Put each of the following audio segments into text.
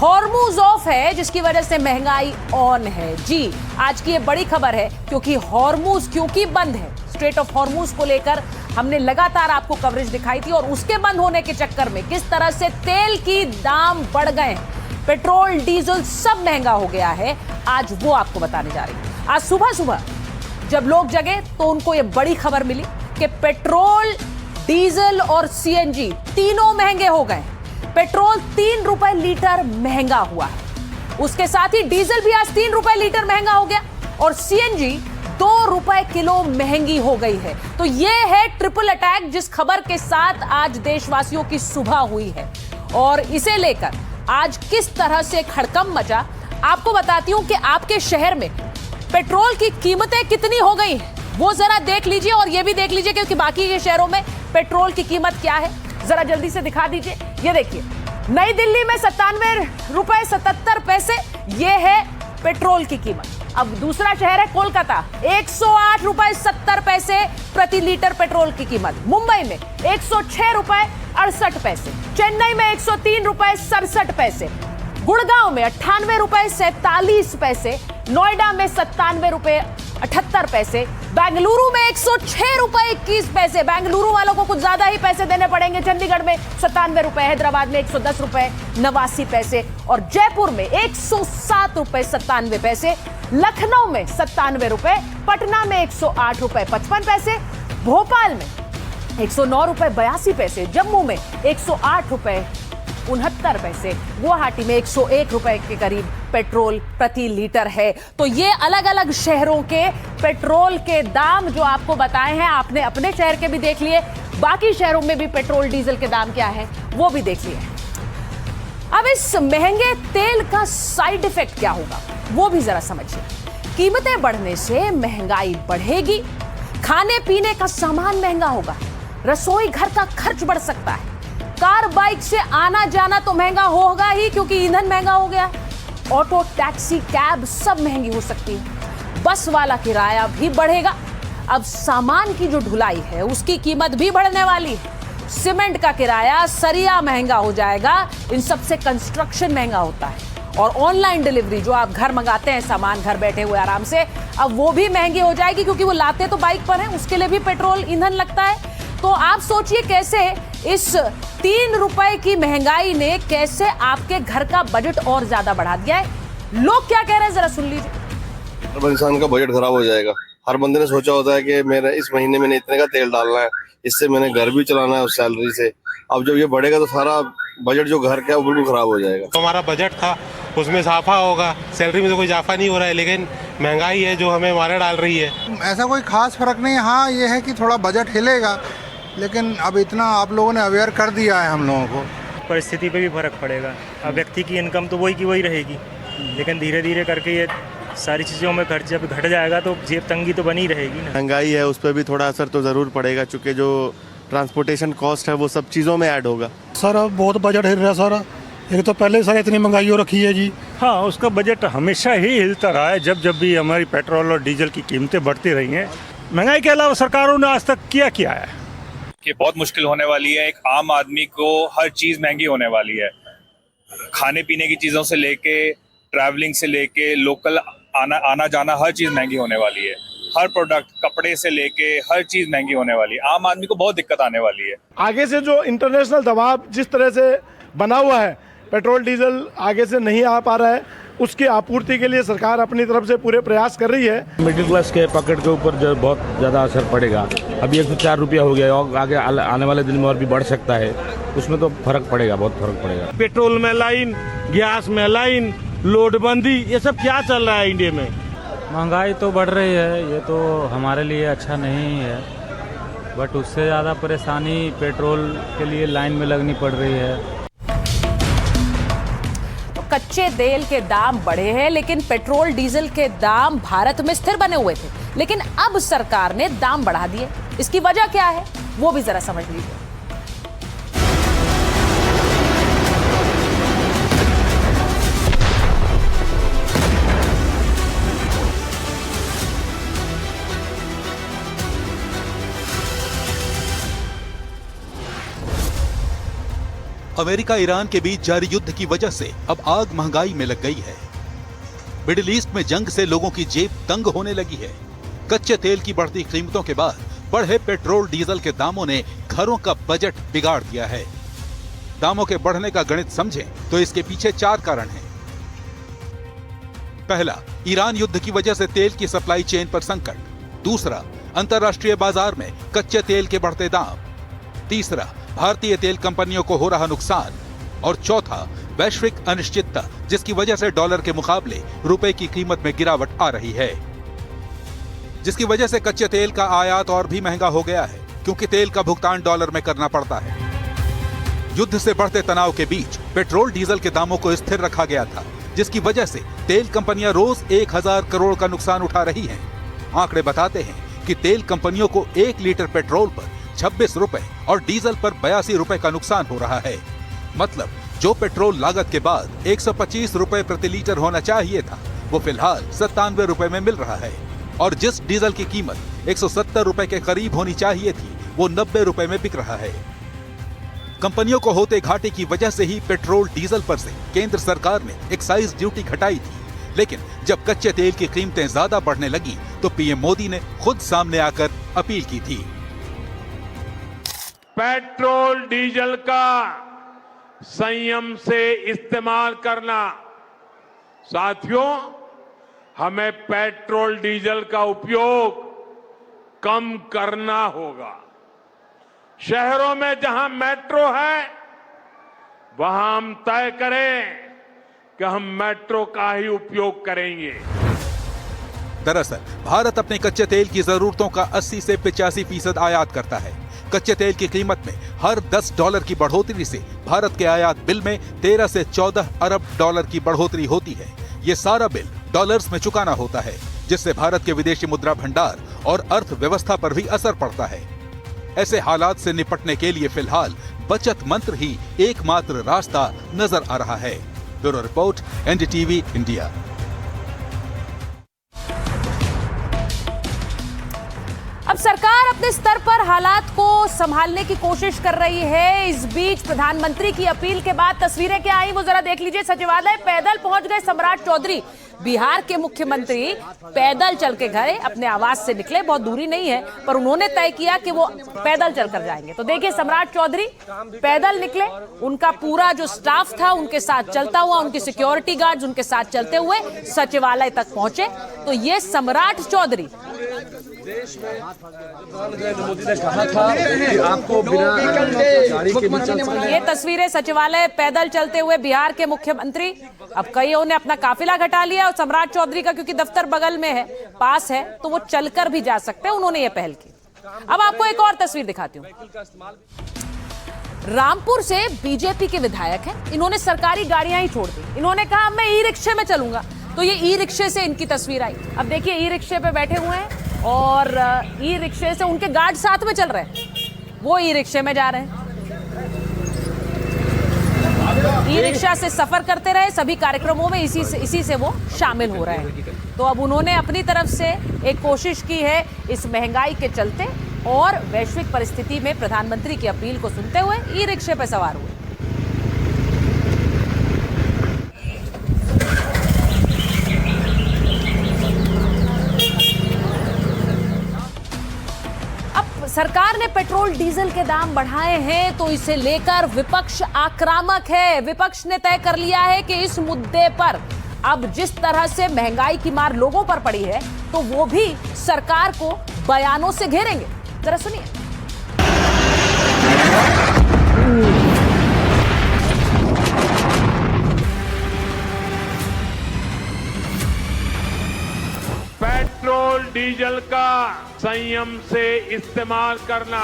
Hormuz of है, जिसकी वजह से महंगाई ऑन है। जी, आज की ये बड़ी खबर है क्योंकि हॉर्मूज क्योंकि बंद है। स्ट्रेट ऑफ हॉर्मूज को लेकर हमने लगातार आपको कवरेज दिखाई थी और उसके बंद होने के चक्कर में किस तरह से तेल की दाम बढ़ गए, पेट्रोल डीजल सब महंगा हो गया है। आज वो आपको बताने जा रही हूं। आज सुबह सुबह जब लोग जगे तो उनको ये बड़ी खबर मिली कि पेट्रोल, डीजल और सीएनजी तीनों महंगे हो गए। पेट्रोल 3 रुपए लीटर महंगा हुआ है, उसके साथ ही डीजल भी आज 3 रुपए लीटर महंगा हो गया और सीएनजी 2 रुपए किलो महंगी हो गई है। तो यह है ट्रिपल अटैक जिस खबर के साथ आज देशवासियों की सुबह हुई है और इसे लेकर आज किस तरह से खड़कम मचा, आपको बताती हूं कि आपके शहर में पेट्रोल की कीमतें कितनी हो गई हैं वो जरा देख लीजिए और ये भी देख लीजिए क्योंकि बाकी के शहरों में पेट्रोल की कीमत क्या है, जरा जल्दी से दिखा दीजिए। ये देखिए, नई दिल्ली में 97 रुपए 77 पैसे, ये है पेट्रोल की कीमत। अब दूसरा शहर है कोलकाता, 108 रुपए 70 पैसे प्रति लीटर पेट्रोल की कीमत। मुंबई में 106 रुपए 68 पैसे, चेन्नई में 103 रुपए 67 पैसे, गुड़गांव में 98 रुपए 47 पैसे, नोएडा में 97 रुपए 78 पैसे, बेंगलुरु में 106 रुपए 21 पैसे। बेंगलुरु वालों को कुछ ज्यादा ही पैसे देने पड़ेंगे। चंडीगढ़ में 97 रुपए, हैदराबाद में 110 रुपए 89 पैसे और जयपुर में 107 रुपए 97 पैसे, लखनऊ में 97 रुपए, पटना में 108 रुपए 55 पैसे, भोपाल में 109 रुपए 82 पैसे, जम्मू में 108 रुपए 69 पैसे, गुवाहाटी में 101 रुपए के करीब पेट्रोल प्रति लीटर है। तो ये अलग अलग शहरों के पेट्रोल के दाम जो आपको बताए हैं, आपने अपने शहर के भी देख लिए, बाकी शहरों में भी पेट्रोल डीजल के दाम क्या है वो भी देख लिए। अब इस महंगे तेल का साइड इफेक्ट क्या होगा वो भी जरा समझिए। कीमतें बढ़ने से महंगाई बढ़ेगी, खाने पीने का सामान महंगा होगा, रसोई घर का खर्च बढ़ सकता है, कार बाइक से आना जाना तो महंगा होगा ही क्योंकि ईंधन महंगा हो गया, ऑटो, टैक्सी, कैब सब महंगी हो सकती है, बस वाला किराया भी बढ़ेगा। अब सामान की जो ढुलाई है उसकी कीमत भी बढ़ने वाली है, सीमेंट का किराया, सरिया महंगा हो जाएगा, इन सब से कंस्ट्रक्शन महंगा होता है और ऑनलाइन डिलीवरी जो आप घर मंगाते हैं सामान घर बैठे हुए आराम से, अब वो भी महंगी हो जाएगी क्योंकि वो लाते तो बाइक पर है, उसके लिए भी पेट्रोल ईंधन लगता है। तो आप सोचिए कैसे इस 3 रुपए की महंगाई ने कैसे आपके घर का बजट और ज्यादा बढ़ा दिया है। लोग क्या कह रहे हैं जरा सुन लीजिए। हर इंसान का बजट खराब हो जाएगा। हर बंदे ने सोचा होता है कि मेरा इस महीने में इतने का तेल डालना है, इससे मैंने घर भी चलाना है उस सैलरी से। अब जब ये बढ़ेगा तो सारा बजट जो घर का है वो बिल्कुल खराब हो जाएगा। तो हमारा बजट था उसमें इजाफा होगा, सैलरी में तो कोई इजाफा नहीं हो रहा है, लेकिन महंगाई है जो हमें मारे डाल रही है। ऐसा कोई खास फर्क नहीं। हाँ, ये है कि थोड़ा बजट हिलेगा, लेकिन अब इतना आप लोगों ने अवेयर कर दिया है हम लोगों को। परिस्थिति पे भी फर्क पड़ेगा। अब व्यक्ति की इनकम तो वही की वही रहेगी, लेकिन धीरे धीरे करके ये सारी चीज़ों में खर्च जब घट जाएगा तो जेब तंगी तो बनी रहेगी ना। महंगाई है उस पर भी थोड़ा असर तो ज़रूर पड़ेगा, चूँकि जो ट्रांसपोर्टेशन कॉस्ट है वो सब चीज़ों में ऐड होगा। सर बहुत बजट हिल रहा है सारा, एक तो पहले सर इतनी महंगाई हो रखी है जी। हाँ, उसका बजट हमेशा ही हिलता रहा है। जब भी हमारी पेट्रोल और डीजल की कीमतें बढ़ती रही हैं, महंगाई के अलावा सरकारों ने आज तक क्या है कि बहुत मुश्किल होने वाली है। एक आम आदमी को हर चीज़ महंगी होने वाली है, खाने पीने की चीज़ों से लेके ट्रैवलिंग से लेके लोकल आना जाना हर चीज़ महंगी होने वाली है। हर प्रोडक्ट, कपड़े से लेके हर चीज़ महंगी होने वाली है। आम आदमी को बहुत दिक्कत आने वाली है। आगे से जो इंटरनेशनल दबाव जिस तरह से बना हुआ है, पेट्रोल डीजल आगे से नहीं आ पा रहा है, उसकी आपूर्ति के लिए सरकार अपनी तरफ से पूरे प्रयास कर रही है। मिडिल क्लास के पॉकेट के ऊपर जो बहुत ज़्यादा असर पड़ेगा। अभी 104 रुपया हो गया और आगे आने वाले दिन में और भी बढ़ सकता है, उसमें तो फर्क पड़ेगा, बहुत फर्क पड़ेगा। पेट्रोल में लाइन, गैस में लाइन, लोडबंदी, ये सब क्या चल रहा है इंडिया में। महंगाई तो बढ़ रही है, ये तो हमारे लिए अच्छा नहीं है, बट उससे ज़्यादा परेशानी पेट्रोल के लिए लाइन में लगनी पड़ रही है। कच्चे तेल के दाम बढ़े हैं लेकिन पेट्रोल डीजल के दाम भारत में स्थिर बने हुए थे, लेकिन अब सरकार ने दाम बढ़ा दिए। इसकी वजह क्या है वो भी जरा समझ लीजिए। अमेरिका ईरान के बीच जारी युद्ध की वजह से अब आग महंगाई में लग गई है। मिडिल ईस्ट में जंग से लोगों की जेब तंग होने लगी है। कच्चे तेल की बढ़ती कीमतों के बाद बढ़े पेट्रोल डीजल के दामों ने घरों का बजट बिगाड़ दिया है। दामों के बढ़ने का गणित समझें तो इसके पीछे 4 कारण हैं। पहला, ईरान युद्ध की वजह से तेल की सप्लाई चेन पर संकट। दूसरा, अंतर्राष्ट्रीय बाजार में कच्चे तेल के बढ़ते दाम। तीसरा, भारतीय तेल कंपनियों को हो रहा नुकसान। और चौथा, वैश्विक अनिश्चितता, जिसकी वजह से डॉलर के मुकाबले रुपए की कीमत में गिरावट आ रही है, जिसकी वजह से कच्चे तेल का आयात और भी महंगा हो गया है, क्योंकि तेल का भुगतान डॉलर में करना पड़ता है। युद्ध से बढ़ते तनाव के बीच पेट्रोल डीजल के दामों को स्थिर रखा गया था, जिसकी वजह से तेल कंपनियां रोज 1000 करोड़ का नुकसान उठा रही हैं। आंकड़े बताते हैं कि तेल कंपनियों को 1 लीटर पेट्रोल पर 26 रुपए और डीजल पर 82 रुपए का नुकसान हो रहा है। मतलब जो पेट्रोल लागत के बाद 125 रुपए प्रति लीटर होना चाहिए था, वो फिलहाल 97 रुपए में मिल रहा है। और जिस डीजल की कीमत 170 रुपए के करीब होनी चाहिए थी, वो 90 रुपए में बिक रहा है। कंपनियों को होते घाटे की वजह से ही पेट्रोल डीजल पर से केंद्र सरकार ने एक्साइज ड्यूटी घटाई थी, लेकिन जब कच्चे तेल की कीमतें ज्यादा बढ़ने लगी तो पीएम मोदी ने खुद सामने आकर अपील की थी। पेट्रोल डीजल का संयम से इस्तेमाल करना। साथियों, हमें पेट्रोल डीजल का उपयोग कम करना होगा। शहरों में जहां मेट्रो है, वहां हम तय करें कि हम मेट्रो का ही उपयोग करेंगे। दरअसल भारत अपने कच्चे तेल की जरूरतों का 80 से 85% आयात करता है। कच्चे तेल की कीमत में हर $10 की बढ़ोतरी से भारत के आयात बिल में 13 से 14 अरब डॉलर की बढ़ोतरी होती है। ये सारा बिल डॉलर्स में चुकाना होता है, जिससे भारत के विदेशी मुद्रा भंडार और अर्थव्यवस्था पर भी असर पड़ता है। ऐसे हालात से निपटने के लिए फिलहाल बचत मंत्र ही एकमात्र रास्ता नजर आ रहा है। Bureau report, NDTV India. अब सरकार अपने स्तर पर हालात को संभालने की कोशिश कर रही है। इस बीच प्रधानमंत्री की अपील के बाद तस्वीरें क्या आई वो जरा देख लीजिए। सचिवालय पैदल पहुंच गए सम्राट चौधरी। बिहार के मुख्यमंत्री पैदल चल के गए, अपने आवास से निकले। बहुत दूरी नहीं है, पर उन्होंने तय किया कि वो पैदल चलकर जाएंगे। तो देखिए, सम्राट चौधरी पैदल निकले, उनका पूरा जो स्टाफ था उनके साथ चलता हुआ, उनके सिक्योरिटी गार्ड्स उनके साथ चलते हुए सचिवालय तक पहुंचे। तो ये सम्राट चौधरी देश में मोदी ने कहा था कि आपको बिना गाड़ी के भी चल सकते हैं। ये तस्वीरें सचिवालय पैदल चलते हुए बिहार के मुख्यमंत्री। अब कईयों ने अपना काफिला घटा लिया और सम्राट चौधरी का क्योंकि दफ्तर बगल में है, पास है, तो वो चलकर भी जा सकते हैं। उन्होंने ये पहल की। अब आपको एक और तस्वीर दिखाती हूँ। रामपुर से बीजेपी के विधायक हैं, इन्होंने सरकारी गाड़ियां ही छोड़ दी। इन्होंने कहा मैं ई रिक्शे में चलूंगा, तो ये ई रिक्शे से इनकी तस्वीर आई। अब देखिए, ई रिक्शे पे बैठे हुए हैं और ई रिक्शे से उनके गार्ड साथ में चल रहे हैं, वो ई रिक्शे में जा रहे हैं। ई रिक्शा से सफर करते रहे, सभी कार्यक्रमों में इसी से वो शामिल हो रहे हैं। तो अब उन्होंने अपनी तरफ से एक कोशिश की है इस महंगाई के चलते, और वैश्विक परिस्थिति में प्रधानमंत्री की अपील को सुनते हुए ई रिक्शे पर सवार हुए। सरकार ने पेट्रोल डीजल के दाम बढ़ाए हैं, तो इसे लेकर विपक्ष आक्रामक है। विपक्ष ने तय कर लिया है कि इस मुद्दे पर अब जिस तरह से महंगाई की मार लोगों पर पड़ी है, तो वो भी सरकार को बयानों से घेरेंगे। जरा सुनिए। पेट्रोल डीजल का संयम से इस्तेमाल करना।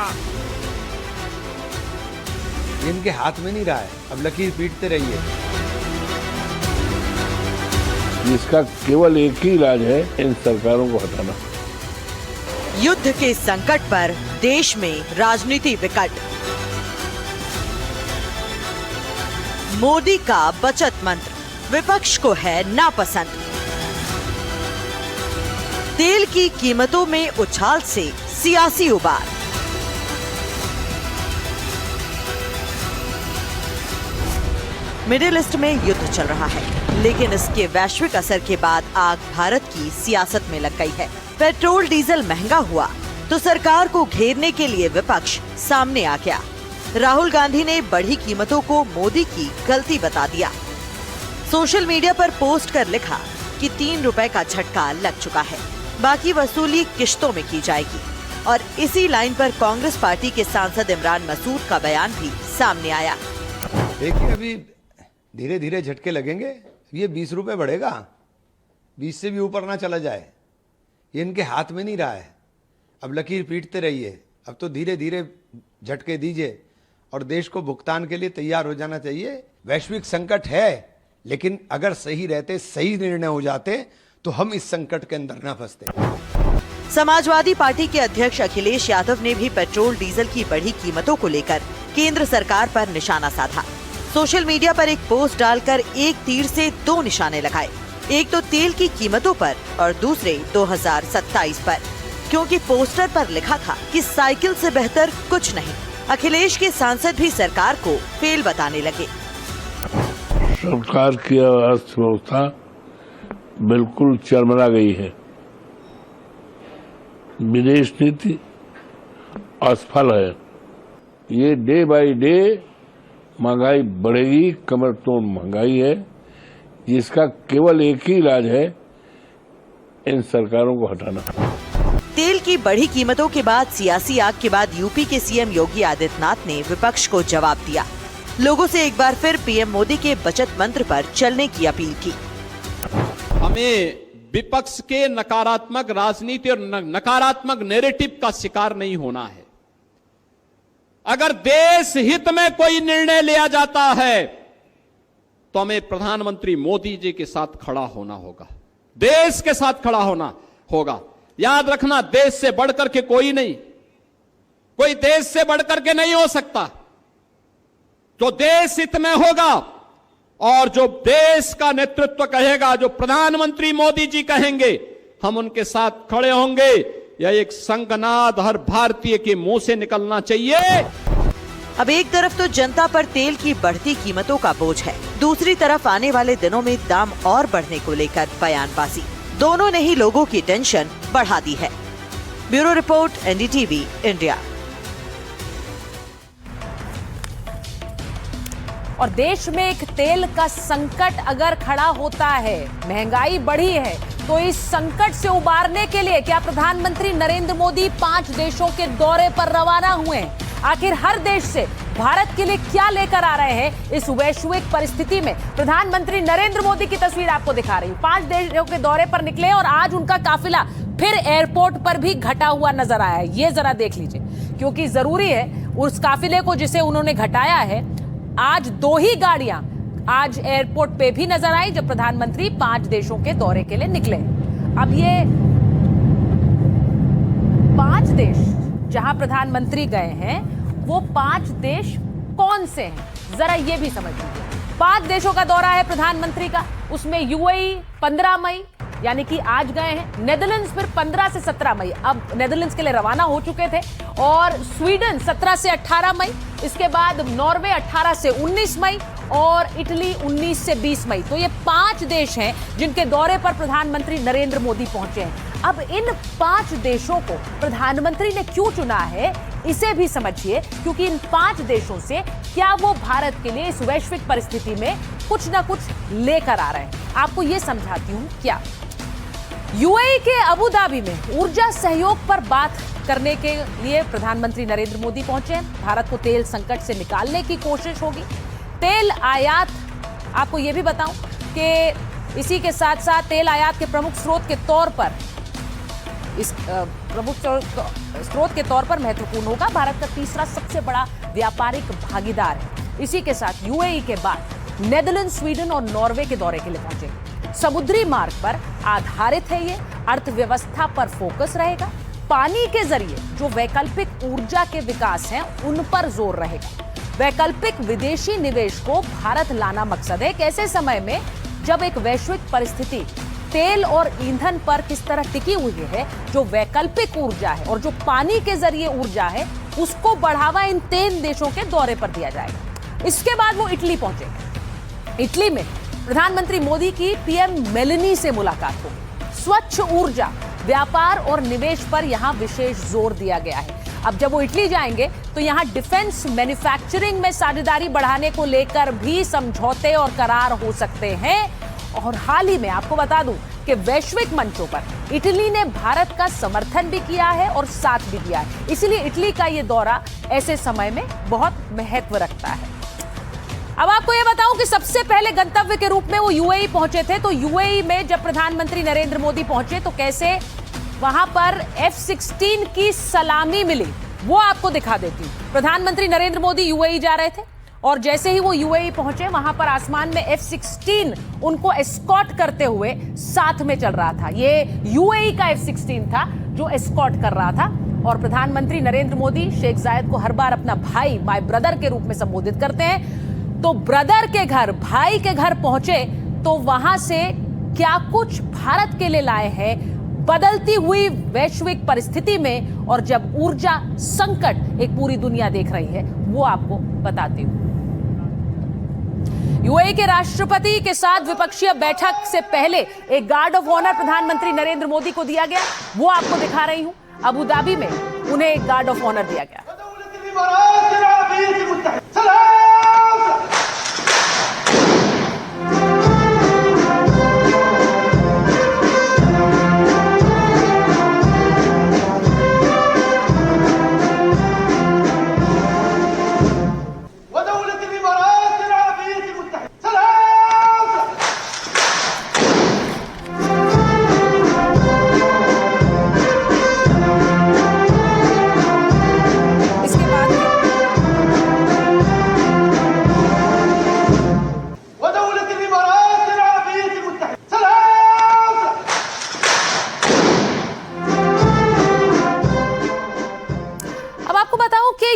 इनके हाथ में नहीं रहा है, अब लकीर पीटते रहिए। इसका केवल एक ही इलाज है, इन सरकारों को हटाना। युद्ध के संकट पर देश में राजनीति विकट। मोदी का बचत मंत्र विपक्ष को है नापसंद। तेल की कीमतों में उछाल से सियासी उबार। मिडिल ईस्ट में युद्ध चल रहा है, लेकिन इसके वैश्विक असर के बाद आग भारत की सियासत में लग गई है। पेट्रोल डीजल महंगा हुआ तो सरकार को घेरने के लिए विपक्ष सामने आ गया। राहुल गांधी ने बढ़ी कीमतों को मोदी की गलती बता दिया। सोशल मीडिया पर पोस्ट कर लिखा कि 3 रुपए का झटका लग चुका है, बाकी वसूली किश्तों में की जाएगी। और इसी लाइन पर कांग्रेस पार्टी के सांसद इमरान मसूद का बयान भी सामने आया। देखिए, अभी धीरे धीरे झटके लगेंगे। ये 20 रुपए बढ़ेगा, 20 से भी ऊपर ना चला जाए, ये इनके हाथ में नहीं रहा है। अब लकीर पीटते रहिए, अब तो धीरे धीरे झटके दीजिए और देश को भुगतान के लिए तैयार हो जाना चाहिए। वैश्विक संकट है, लेकिन अगर सही रहते, सही निर्णय हो जाते तो हम इस संकट के अंदर ना फंसते। समाजवादी पार्टी के अध्यक्ष अखिलेश यादव ने भी पेट्रोल डीजल की बढ़ी कीमतों को लेकर केंद्र सरकार पर निशाना साधा। सोशल मीडिया पर एक पोस्ट डालकर एक तीर से 2 निशाने लगाए, एक तो तेल की कीमतों पर और दूसरे 2027 पर, क्योंकि पोस्टर पर लिखा था कि साइकिल से बेहतर कुछ नहीं। अखिलेश के सांसद भी सरकार को फेल बताने लगे। सरकार की अर्थव्यवस्था बिल्कुल चरमरा गई है, विदेश नीति असफल है। ये डे बाय डे महंगाई बढ़ेगी, कमर तोड़ महंगाई है, जिसका केवल एक ही इलाज है, इन सरकारों को हटाना। तेल की बढ़ी कीमतों के बाद सियासी आग के बाद यूपी के सीएम योगी आदित्यनाथ ने विपक्ष को जवाब दिया। लोगों से एक बार फिर पीएम मोदी के बचत मंत्र पर चलने की अपील की। हमें विपक्ष के नकारात्मक राजनीति और नकारात्मक नैरेटिव का शिकार नहीं होना है। अगर देश हित में कोई निर्णय लिया जाता है तो हमें प्रधानमंत्री मोदी जी के साथ खड़ा होना होगा, देश के साथ खड़ा होना होगा। याद रखना, देश से बढ़कर के कोई नहीं, कोई देश से बढ़कर के नहीं हो सकता। जो देश हित में होगा और जो देश का नेतृत्व कहेगा, जो प्रधानमंत्री मोदी जी कहेंगे, हम उनके साथ खड़े होंगे। यह एक संगनाद हर भारतीय के मुंह से निकलना चाहिए। अब एक तरफ तो जनता पर तेल की बढ़ती कीमतों का बोझ है, दूसरी तरफ आने वाले दिनों में दाम और बढ़ने को लेकर बयानबाजी। दोनों ने ही लोगों की टेंशन बढ़ा दी है। Bureau report, NDTV India. और देश में एक तेल का संकट अगर खड़ा होता है, महंगाई बढ़ी है, तो इस संकट से उबारने के लिए क्या प्रधानमंत्री नरेंद्र मोदी 5 देशों के दौरे पर रवाना हुए हैं? आखिर हर देश से भारत के लिए क्या लेकर आ रहे हैं इस वैश्विक परिस्थिति में? प्रधानमंत्री नरेंद्र मोदी की तस्वीर आपको दिखा रही हूं। 5 देशों के दौरे पर निकले और आज उनका काफिला फिर एयरपोर्ट पर भी घटा हुआ नजर आया है। ये जरा देख लीजिए, क्योंकि जरूरी है उस काफिले को जिसे उन्होंने घटाया है। आज 2 ही गाड़ियां आज एयरपोर्ट पे भी नजर आई जब प्रधानमंत्री 5 देशों के दौरे के लिए निकले। अब ये 5 देश जहां प्रधानमंत्री गए हैं, वो 5 देश कौन से हैं, जरा ये भी समझ लीजिए। 5 देशों का दौरा है प्रधानमंत्री का, उसमें यूएई 15 मई यानी कि आज गए हैं, नेदरलैंड्स फिर 15 से 17 मई, अब नेदरलैंड्स के लिए रवाना हो चुके थे, और स्वीडन 17 से 18 मई, इसके बाद नॉर्वे 18 से 19 मई और इटली 19 से 20 मई। तो ये 5 देश हैं जिनके दौरे पर प्रधानमंत्री नरेंद्र मोदी पहुंचे हैं। अब इन 5 देशों को प्रधानमंत्री ने क्यों चुना है, इसे भी समझिए, क्योंकि इन 5 देशों से क्या वो भारत के लिए इस वैश्विक परिस्थिति में कुछ ना कुछ लेकर आ रहे हैं। आपको ये समझाती हूं क्या। यूएई के अबू धाबी में ऊर्जा सहयोग पर बात करने के लिए प्रधानमंत्री नरेंद्र मोदी पहुंचे हैं। भारत को तेल संकट से निकालने की कोशिश होगी। तेल आयात, आपको यह भी बताऊं कि इसी के साथ साथ तेल आयात के प्रमुख स्रोत के तौर पर, इस प्रमुख स्रोत के तौर पर महत्वपूर्ण होगा। भारत का तीसरा सबसे बड़ा व्यापारिक भागीदार है। इसी के साथ यूएई के बाद नेदरलैंड, स्वीडन और नॉर्वे के दौरे के लिए पहुंचे। समुद्री मार्ग पर आधारित है ये, अर्थव्यवस्था पर फोकस रहेगा। पानी के जरिए जो वैकल्पिक ऊर्जा के विकास हैं, उन पर जोर रहेगा। वैकल्पिक विदेशी निवेश को भारत लाना मकसद है। एक ऐसे समय में जब एक वैश्विक परिस्थिति तेल और ईंधन पर किस तरह टिकी हुई है, जो वैकल्पिक ऊर्जा है और जो पानी के जरिए ऊर्जा है, उसको बढ़ावा इन 3 देशों के दौरे पर दिया जाएगा। इसके बाद वो इटली पहुंचेंगे। इटली में प्रधानमंत्री मोदी की पीएम मेलेनी से मुलाकात होगी। स्वच्छ ऊर्जा, व्यापार और निवेश पर यहां विशेष जोर दिया गया है। अब जब वो इटली जाएंगे तो यहां डिफेंस मैन्युफैक्चरिंग में साझेदारी बढ़ाने को लेकर भी समझौते और करार हो सकते हैं। और हाल ही में आपको बता दूं कि वैश्विक मंचों पर इटली ने भारत का समर्थन भी किया है और साथ भी दिया है। इसलिए इटली का ये दौरा ऐसे समय में बहुत महत्व रखता है। अब आपको ये बताऊं कि सबसे पहले गंतव्य के रूप में वो यूएई पहुंचे थे। तो यूएई में जब प्रधानमंत्री नरेंद्र मोदी पहुंचे तो कैसे वहां पर F-16 की सलामी मिली, वो आपको दिखा देती हूं। प्रधानमंत्री नरेंद्र मोदी यूएई जा रहे थे और जैसे ही वो यूएई पहुंचे वहां पर आसमान में F-16 उनको एस्कॉर्ट करते हुए साथ में चल रहा था। ये यूएई का F-16 था जो एस्कॉर्ट कर रहा था। और प्रधानमंत्री नरेंद्र मोदी शेख जायद को हर बार अपना भाई, माय ब्रदर के रूप में संबोधित करते हैं। तो ब्रदर के घर, भाई के घर पहुंचे तो वहां से क्या कुछ भारत के लिए लाए हैं बदलती हुई वैश्विक परिस्थिति में, और जब ऊर्जा संकट एक पूरी दुनिया देख रही है, वो आपको बताती हूं। यूएई के राष्ट्रपति के साथ विपक्षीय बैठक से पहले एक गार्ड ऑफ ऑनर प्रधानमंत्री नरेंद्र मोदी को दिया गया, वो आपको दिखा रही हूं। अबू धाबी में उन्हें एक गार्ड ऑफ ऑनर दिया गया।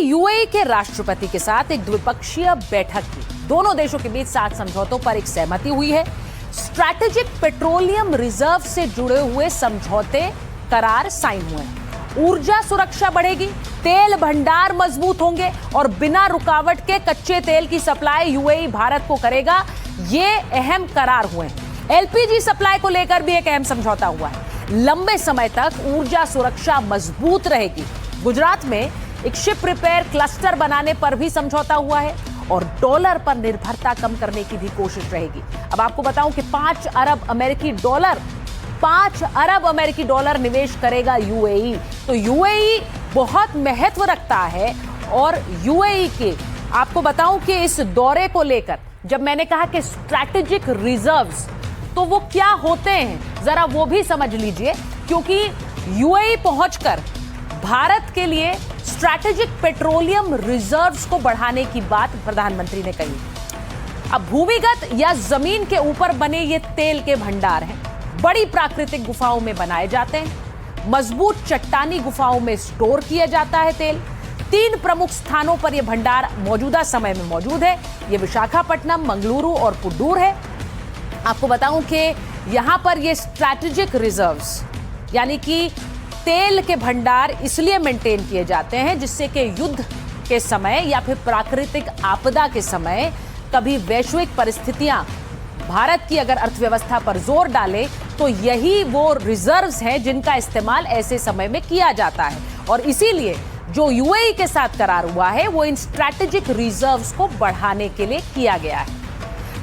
यूएई के राष्ट्रपति के साथ एक द्विपक्षीय बैठक की। दोनों देशों के बीच 7 समझौतों पर एक सहमति हुई है। स्ट्रैटेजिक पेट्रोलियम रिजर्व से जुड़े हुए समझौते करार साइन हुए हैं। ऊर्जा सुरक्षा बढ़ेगी, तेल भंडार मजबूत होंगे और बिना रुकावट के कच्चे तेल की सप्लाई यूएई भारत को करेगा। ये अहम करार हुए हैं। एलपीजी सप्लाई को लेकर भी एक अहम समझौता हुआ है। लंबे समय तक ऊर्जा सुरक्षा मजबूत रहेगी। गुजरात में एक शिप रिपेयर क्लस्टर बनाने पर भी समझौता हुआ है और डॉलर पर निर्भरता कम करने की भी कोशिश रहेगी। अब आपको बताऊं कि 5 अरब अमेरिकी डॉलर निवेश करेगा यूएई। तो यूएई बहुत महत्व रखता है। और यूएई के आपको बताऊं कि इस दौरे को लेकर जब मैंने कहा कि स्ट्रैटेजिक रिजर्व्स, तो वो क्या होते हैं जरा वो भी समझ लीजिए, क्योंकि यूएई पहुंचकर भारत के लिए स्ट्रैटेजिक पेट्रोलियम रिजर्व्स को बढ़ाने की बात प्रधानमंत्री ने कही। अब भूमिगत या जमीन के ऊपर बने ये तेल के भंडार हैं, बड़ी प्राकृतिक गुफाओं में बनाए जाते हैं, मजबूत चट्टानी गुफाओं में स्टोर किया जाता है तेल। 3 प्रमुख स्थानों पर यह भंडार मौजूदा समय में मौजूद है। ये विशाखापट्टनम, मंगलुरु और पुडूर है। आपको बताऊं कि यहां पर ये स्ट्रैटेजिक रिजर्व्स यानी कि तेल के भंडार इसलिए मेंटेन किए जाते हैं जिससे कि युद्ध के समय या फिर प्राकृतिक आपदा के समय कभी वैश्विक परिस्थितियां भारत की अगर अर्थव्यवस्था पर जोर डाले तो यही वो रिजर्व्स हैं जिनका इस्तेमाल ऐसे समय में किया जाता है। और इसीलिए जो यूएई के साथ करार हुआ है वो इन स्ट्रैटेजिक रिजर्व्स को बढ़ाने के लिए किया गया है।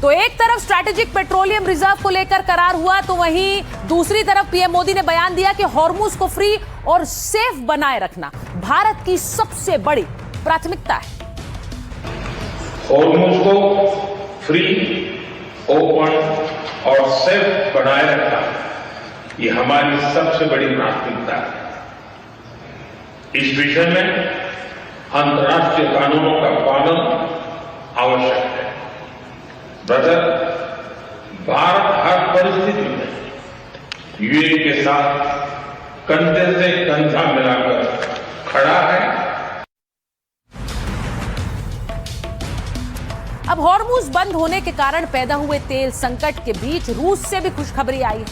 तो एक तरफ स्ट्रैटेजिक पेट्रोलियम रिजर्व को लेकर करार हुआ, तो वहीं दूसरी तरफ पीएम मोदी ने बयान दिया कि हॉर्मुज को फ्री और सेफ बनाए रखना भारत की सबसे बड़ी प्राथमिकता है। हॉर्मुज को फ्री, ओपन और सेफ बनाए रखना ये हमारी सबसे बड़ी प्राथमिकता है। इस विषय में अंतर्राष्ट्रीय कानूनों का पालन आवश्यक है। ब्रदर, भारत हर परिस्थिति में यूएई के साथ कंधे से कंधा मिलाकर खड़ा है। अब हॉर्मुज बंद होने के कारण पैदा हुए तेल संकट के बीच रूस से भी खुशखबरी आई है।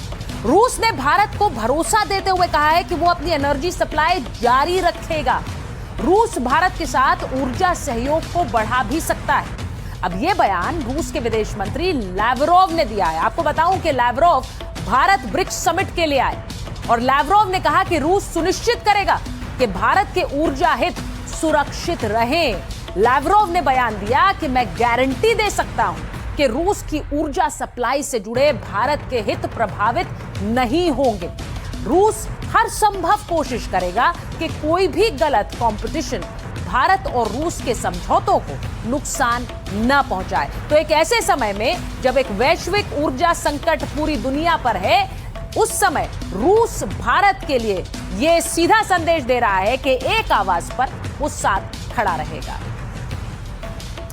रूस ने भारत को भरोसा देते हुए कहा है कि वो अपनी एनर्जी सप्लाई जारी रखेगा। रूस भारत के साथ ऊर्जा सहयोग को बढ़ा भी सकता है। अब ये बयान रूस के विदेश मंत्री लैवरोव ने दिया है। आपको बताऊं कि लैवरोव भारत ब्रिक्स समिट के लिए आए और लैवरोव ने कहा कि रूस सुनिश्चित करेगा कि भारत के ऊर्जा हित सुरक्षित रहें। लैवरोव ने बयान दिया कि मैं गारंटी दे सकता हूं कि रूस की ऊर्जा सप्लाई से जुड़े भारत के हित प्रभावित नहीं होंगे। रूस हर संभव कोशिश करेगा कि कोई भी गलत कंपटीशन भारत और रूस के समझौतों को नुकसान न पहुंचाए। तो एक ऐसे समय में जब एक वैश्विक ऊर्जा संकट पूरी दुनिया पर है, उस समय रूस भारत के लिए यह सीधा संदेश दे रहा है कि एक आवाज पर वो साथ खड़ा रहेगा।